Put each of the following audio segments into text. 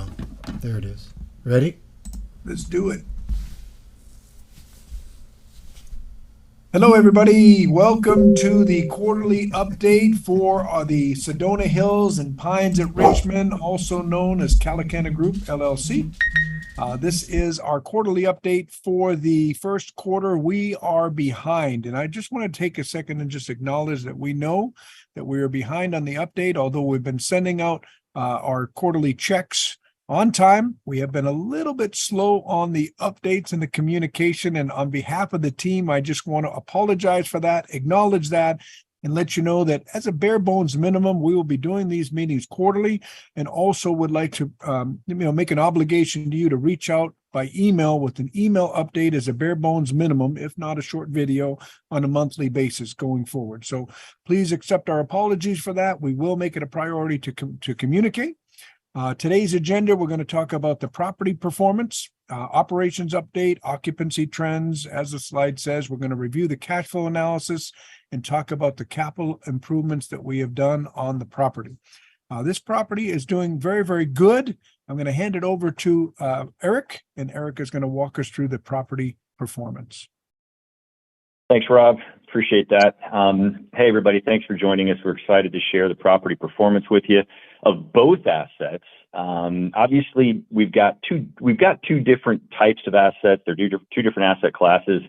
well. There it is. Ready? Let's do it. Hello, everybody. Welcome to the quarterly update for the Sedona Hills and Pines at Richmond, also known as Calikana Group, LLC. This is our quarterly update for the first quarter. We are behind, and I just want to take a second and just acknowledge that we know that we are behind on the update, although we've been sending out our quarterly checks on time. We have been a little bit slow on the updates and the communication, and on behalf of the team, I just want to apologize for that, acknowledge that, and let you know that as a bare bones minimum, we will be doing these meetings quarterly, and also would like to make an obligation to you to reach out by email with an email update as a bare bones minimum, if not a short video, on a monthly basis going forward. So please accept our apologies for that. We will make it a priority to communicate. Today's agenda, we're going to talk about the property performance, operations update, occupancy trends. As the slide says, we're going to review the cash flow analysis and talk about the capital improvements that we have done on the property. This property is doing very, very good. I'm going to hand it over to Eric, and Eric is going to walk us through the property performance. Thanks, Rob. Appreciate that. Hey, everybody. Thanks for joining us. We're excited to share the property performance with you of both assets. Obviously, we've got two different types of assets. They're two different asset classes.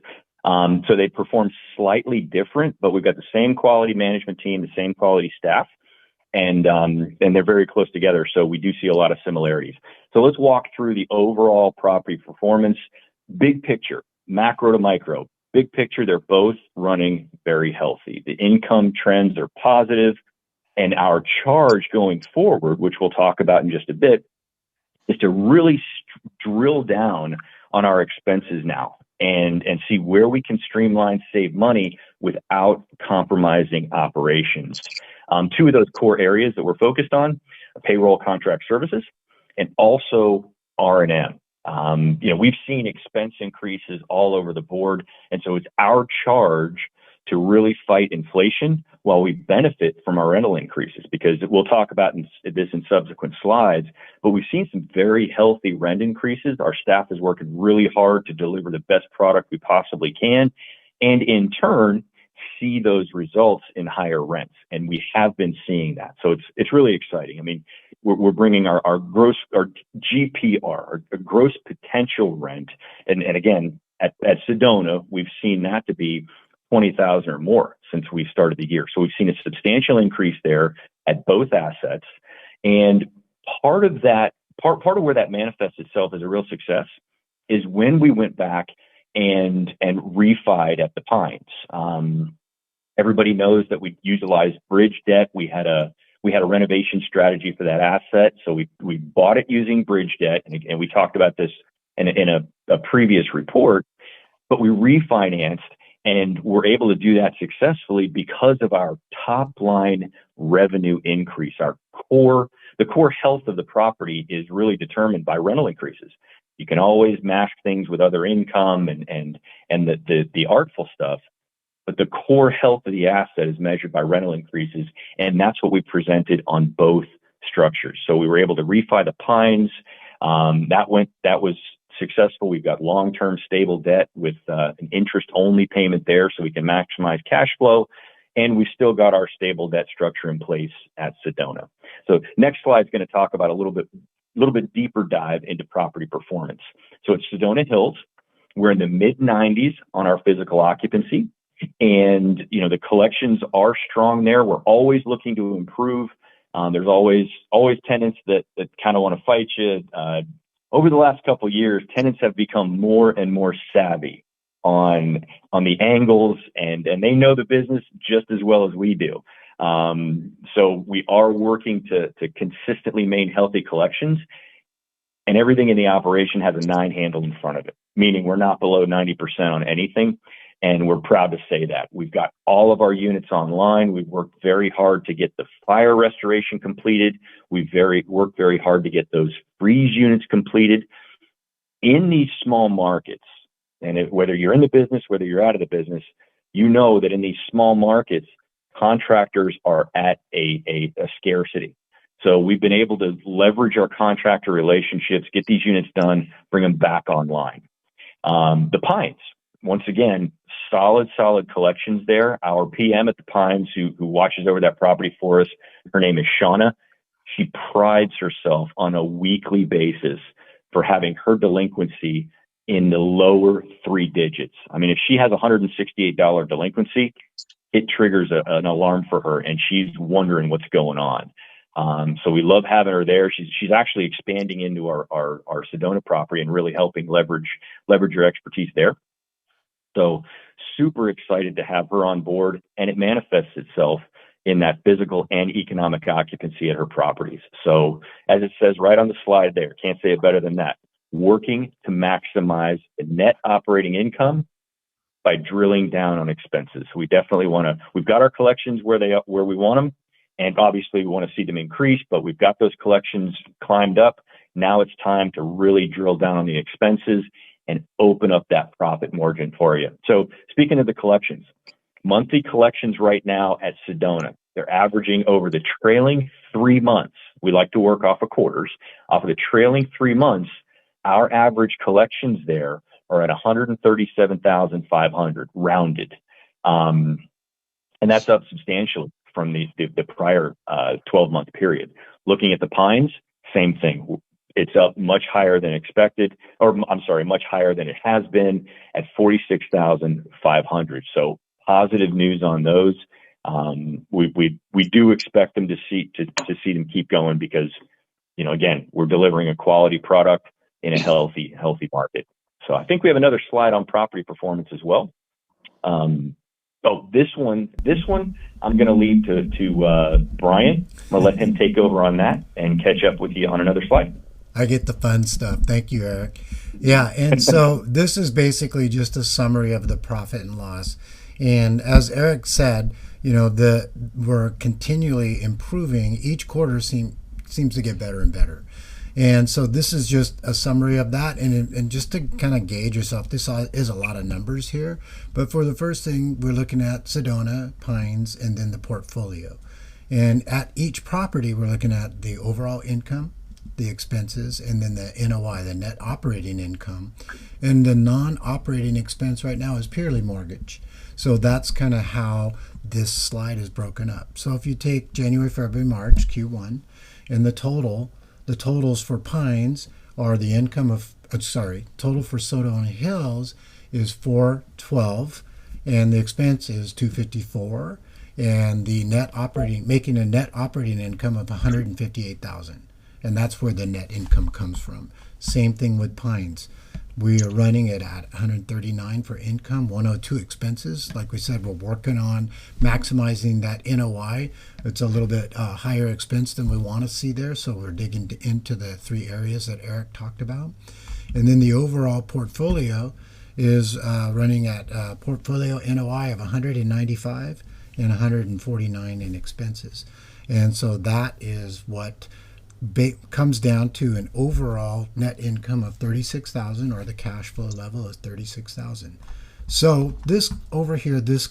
So they perform slightly different, but we've got the same quality management team, the same quality staff, and they're very close together. So we do see a lot of similarities. So let's walk through the overall property performance. Big picture, macro to micro. Big picture, they're both running very healthy. The income trends are positive, and our charge going forward, which we'll talk about in just a bit, is to really drill down on our expenses now and see where we can streamline, save money without compromising operations. Two of those core areas that we're focused on, payroll contract services and also R&M. We've seen expense increases all over the board, and so it's our charge to really fight inflation while we benefit from our rental increases, because we'll talk about this in subsequent slides, but we've seen some very healthy rent increases. Our staff is working really hard to deliver the best product we possibly can, and in turn, see those results in higher rents. And we have been seeing that. So it's really exciting. I mean, we're bringing our GPR, our gross potential rent. And again, at Sedona, we've seen that to be 20,000 or more since we started the year. So we've seen a substantial increase there at both assets. And part of where that manifests itself as a real success is when we went back and refied at the Pines. Everybody knows that we utilized bridge debt. We had a renovation strategy for that asset. So we bought it using bridge debt. And we talked about this in a previous report, but we refinanced and we're able to do that successfully because of our top line revenue increase. The core health of the property is really determined by rental increases. You can always mask things with other income and the artful stuff, but the core health of the asset is measured by rental increases, and that's what we presented on both structures. So we were able to refi the Pines. That was successful. We've got long-term stable debt with an interest-only payment there, so we can maximize cash flow, and we've still got our stable debt structure in place at Sedona. So next slide is going to talk about a little bit deeper dive into property performance. So at Sedona Hills, we're in the mid-90s on our physical occupancy, and the collections are strong there. We're always looking to improve. There's always tenants that kind of want to fight you. Over the last couple of years, tenants have become more and more savvy on the angles, and they know the business just as well as we do. So we are working to consistently maintain healthy collections, and everything in the operation has a 9 handle in front of it, meaning we're not below 90% on anything. And we're proud to say that. We've got all of our units online. We've worked very hard to get the fire restoration completed. We've worked very hard to get those freeze units completed. In these small markets, and whether you're in the business, whether you're out of the business, you know that in these small markets, contractors are at a scarcity. So we've been able to leverage our contractor relationships, get these units done, bring them back online. The Pines, once again, solid collections there. Our PM at the Pines, who watches over that property for us, her name is Shauna. She prides herself on a weekly basis for having her delinquency in the lower 3 digits. I mean, if she has a $168 delinquency, it triggers an alarm for her, and she's wondering what's going on. So we love having her there. She's actually expanding into our Sedona property and really helping leverage her expertise there. So super excited to have her on board, and it manifests itself in that physical and economic occupancy at her properties. So as it says right on the slide there, can't say it better than that, working to maximize the net operating income by drilling down on expenses. We definitely we've got our collections where we want them. And obviously we want to see them increase, but we've got those collections climbed up. Now it's time to really drill down on the expenses and open up that profit margin for you. So speaking of the collections, monthly collections right now at Sedona, they're averaging over the trailing 3 months. We like to work off of quarters. Off of the trailing 3 months, our average collections there are at 137,500 rounded. And that's up substantially from the prior 12-month period. Looking at the Pines, same thing. It's up much higher than expected, much higher than it has been at 46,500. So positive news on those. We do expect them to see them keep going because, again, we're delivering a quality product in a healthy market. So I think we have another slide on property performance as well. This one I'm going to leave to Brian. I'm going to let him take over on that and catch up with you on another slide. I get the fun stuff. Thank you, Eric. Yeah, and so this is basically just a summary of the profit and loss. And as Eric said, we're continually improving. Each quarter seems to get better and better. And so this is just a summary of that. And just to kind of gauge yourself, this is a lot of numbers here. But for the first thing, we're looking at Sedona, Pines, and then the portfolio. And at each property, we're looking at the overall income, the expenses, and then the NOI, the net operating income. And the non-operating expense right now is purely mortgage. So that's kind of how this slide is broken up. So if you take January, February, March, Q1, and the totals for Pines are the income total for Sedona Hills is 412, and the expense is 254, and the making a net operating income of 158,000. And that's where the net income comes from. Same thing with Pines. We are running it at 139 for income, 102 expenses. Like we said, we're working on maximizing that NOI. It's a little bit higher expense than we want to see there, so we're digging into the 3 areas that Eric talked about. And then the overall portfolio is running at portfolio NOI of 195 and 149 in expenses. And so that is what comes down to an overall net income of 36,000, or the cash flow level is 36,000. So this over here, this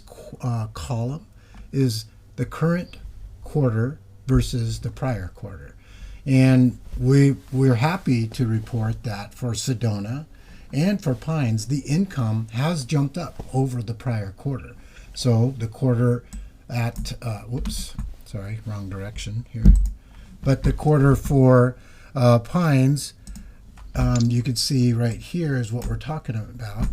column is the current quarter versus the prior quarter. And we're happy to report that for Sedona and for Pines, the income has jumped up over the prior quarter. So the quarter at, wrong direction here. But the quarter for Pines, you can see right here is what we're talking about.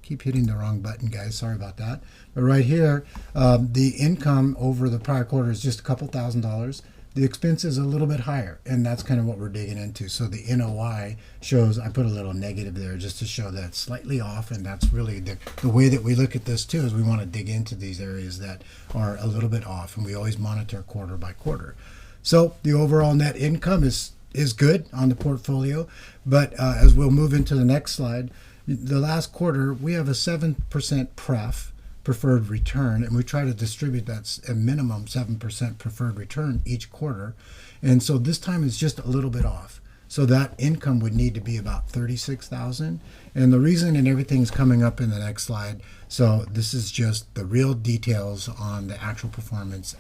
Keep hitting the wrong button, guys. Sorry about that. But right here, the income over the prior quarter is just a couple $1,000s. The expense is a little bit higher, and that's kind of what we're digging into. So the NOI shows, I put a little negative there just to show that it's slightly off, and that's really the way that we look at this too, is we want to dig into these areas that are a little bit off, and we always monitor quarter by quarter. So the overall net income is good on the portfolio, but as we'll move into the next slide, the last quarter we have a 7% preferred return, and we try to distribute that a minimum 7% preferred return each quarter. And so this time it's just a little bit off. So that income would need to be about 36,000. And the reason, and everything's coming up in the next slide. So this is just the real details on the actual performance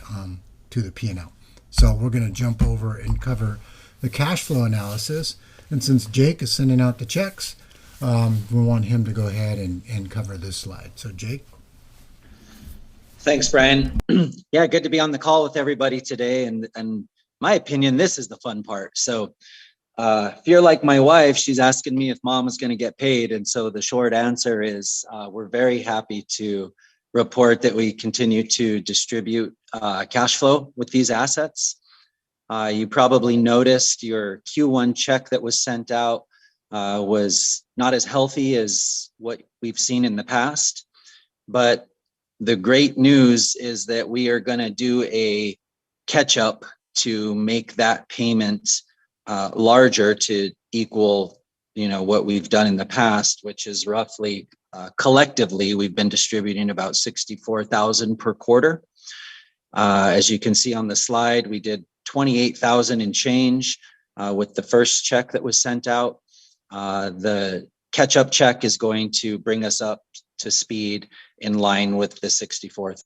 to the P&L. So we're going to jump over and cover the cash flow analysis. And since Jake is sending out the checks, we want him to go ahead and cover this slide. So Jake. Thanks, Brian. Yeah, good to be on the call with everybody today. And my opinion, this is the fun part. So if you're like my wife, she's asking me if mom is going to get paid. And so the short answer is we're very happy to report that we continue to distribute cash flow with these assets. You probably noticed your Q1 check that was sent out was not as healthy as what we've seen in the past. But the great news is that we are going to do a catch up to make that payment larger to equal, what we've done in the past, which is roughly collectively, we've been distributing about $64,000 per quarter. As you can see on the slide, we did $28,000 and change with the first check that was sent out. The catch-up check is going to bring us up to speed in line with the 64th.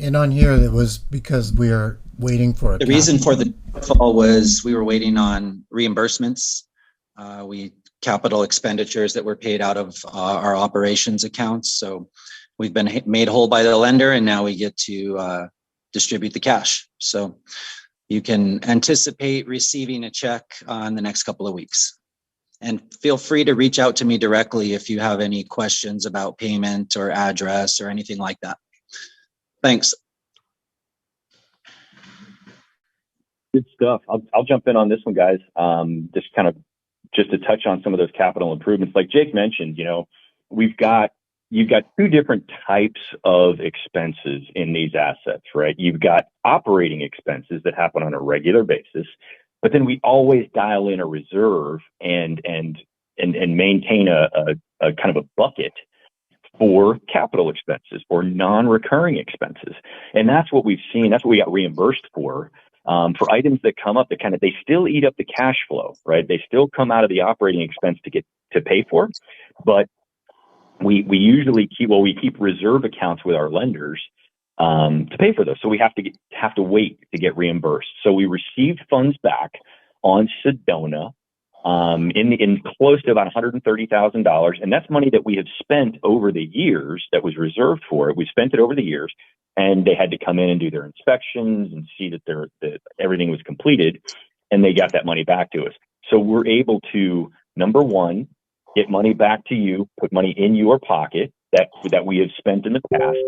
And on here, it was because we are waiting for it. The reason for the fall was we were waiting on reimbursements. Capital expenditures that were paid out of our operations accounts. So we've been made whole by the lender, and now we get to distribute the cash. So you can anticipate receiving a check in the next couple of weeks. And feel free to reach out to me directly if you have any questions about payment or address or anything like that. Thanks. Good stuff. I'll jump in on this one, guys. Just to touch on some of those capital improvements, like Jake mentioned, you've got two different types of expenses in these assets, right? You've got operating expenses that happen on a regular basis, but then we always dial in a reserve and maintain a kind of a bucket for capital expenses or non-recurring expenses. And that's what we've seen. That's what we got reimbursed for for items that come up that they still eat up the cash flow, right? They still come out of the operating expense to pay for, but we usually keep reserve accounts with our lenders to pay for those. So we have to wait to get reimbursed. So we received funds back on Sedona in close to about $130,000, and that's money that we have spent over the years that was reserved for it. We spent it over the years, and they had to come in and do their inspections and see that everything was completed, and they got that money back to us. So we're able to, number one, get money back to you, put money in your pocket that we have spent in the past,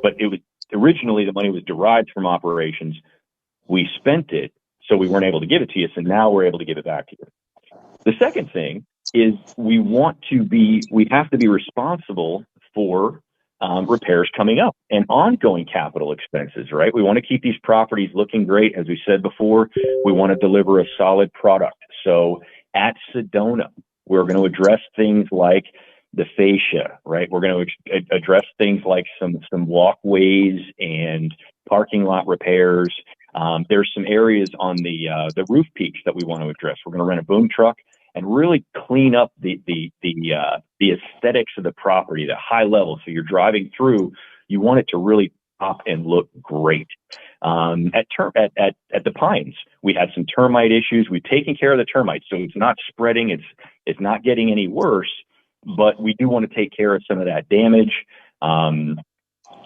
but it was originally the money was derived from operations. We spent it, so we weren't able to give it to you. So now we're able to give it back to you. The second thing is we have to be responsible for repairs coming up and ongoing capital expenses, right? We want to keep these properties looking great. As we said before, we want to deliver a solid product. So at Sedona, we're going to address things like the fascia, right? We're going to address things like some walkways and parking lot repairs. There's some areas on the roof peaks that we want to address. We're going to rent a boom truck and really clean up the aesthetics of the property, the high level. So you're driving through, you want it to really pop and look great. At the Pines, we had some termite issues. We've taken care of the termites, so it's not spreading. It's not getting any worse, but we do want to take care of some of that damage.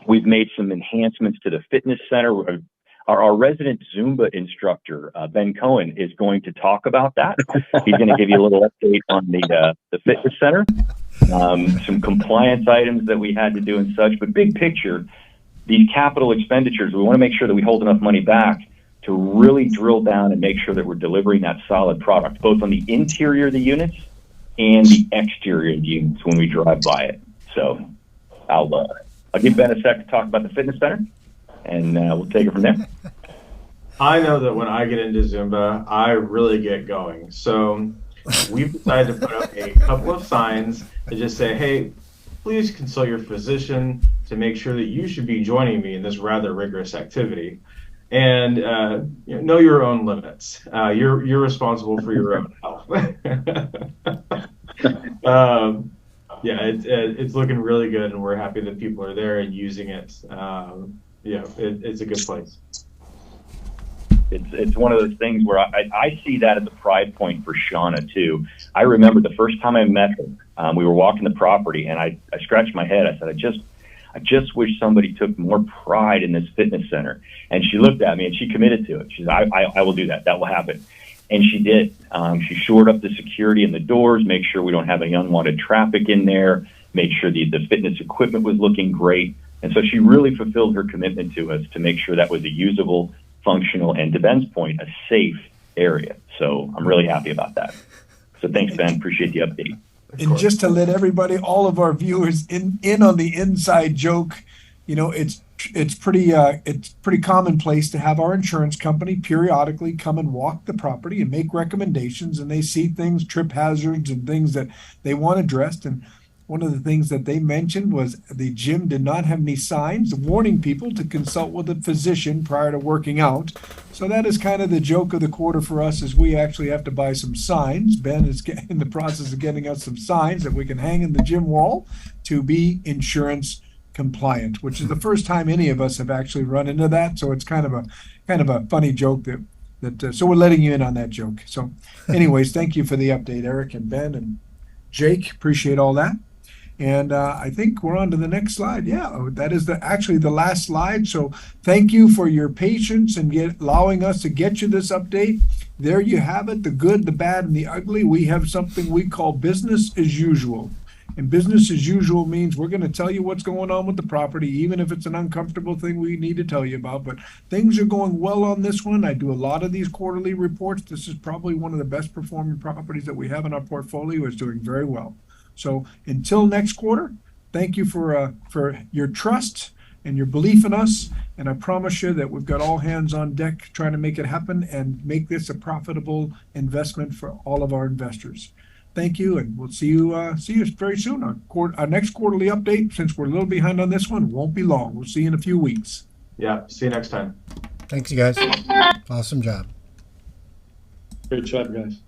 We've made some enhancements to the fitness center. Our resident Zumba instructor, Ben Cohen, is going to talk about that. He's going to give you a little update on the fitness center, some compliance items that we had to do and such. But big picture, these capital expenditures, we want to make sure that we hold enough money back to really drill down and make sure that we're delivering that solid product, both on the interior of the units and the exterior of the units when we drive by it. So I'll give Ben a sec to talk about the fitness center, and we'll take it from there. I know that when I get into Zumba, I really get going. So we've decided to put up a couple of signs that just say, hey, please consult your physician to make sure that you should be joining me in this rather rigorous activity. And know your own limits. You're responsible for your own health. It's looking really good, and we're happy that people are there and using it. Yeah, it's a good place. It's one of those things where I see that as a pride point for Shauna too. I remember the first time I met her, we were walking the property, and I scratched my head. I said, I just wish somebody took more pride in this fitness center. And she looked at me and she committed to it. She said, I will do that. That will happen. And she did. She shored up the security in the doors, make sure we don't have any unwanted traffic in there, make sure the fitness equipment was looking great. And so she really fulfilled her commitment to us to make sure that was a usable, functional, and to Ben's point, a safe area. So I'm really happy about that. So thanks, Ben. Appreciate the update. And just to let everybody, all of our viewers in on the inside joke, you know, it's pretty commonplace to have our insurance company periodically come and walk the property and make recommendations, and they see things, trip hazards and things that they want addressed. And one of the things that they mentioned was the gym did not have any signs warning people to consult with a physician prior to working out. So that is kind of the joke of the quarter for us, is we actually have to buy some signs. Ben is in the process of getting us some signs that we can hang in the gym wall to be insurance compliant, which is the first time any of us have actually run into that. So it's kind of a funny joke that so we're letting you in on that joke. So anyways, thank you for the update, Eric and Ben and Jake. Appreciate all that. And I think we're on to the next slide. Yeah, that is actually the last slide. So thank you for your patience and allowing us to get you this update. There you have it, the good, the bad, and the ugly. We have something we call business as usual. And business as usual means we're going to tell you what's going on with the property, even if it's an uncomfortable thing we need to tell you about. But things are going well on this one. I do a lot of these quarterly reports. This is probably one of the best performing properties that we have in our portfolio. It's doing very well. So until next quarter, thank you for your trust and your belief in us. And I promise you that we've got all hands on deck trying to make it happen and make this a profitable investment for all of our investors. Thank you, and we'll see you very soon. Our next quarterly update, since we're a little behind on this one, won't be long. We'll see you in a few weeks. Yeah, see you next time. Thanks, you guys. Awesome job. Great job, guys.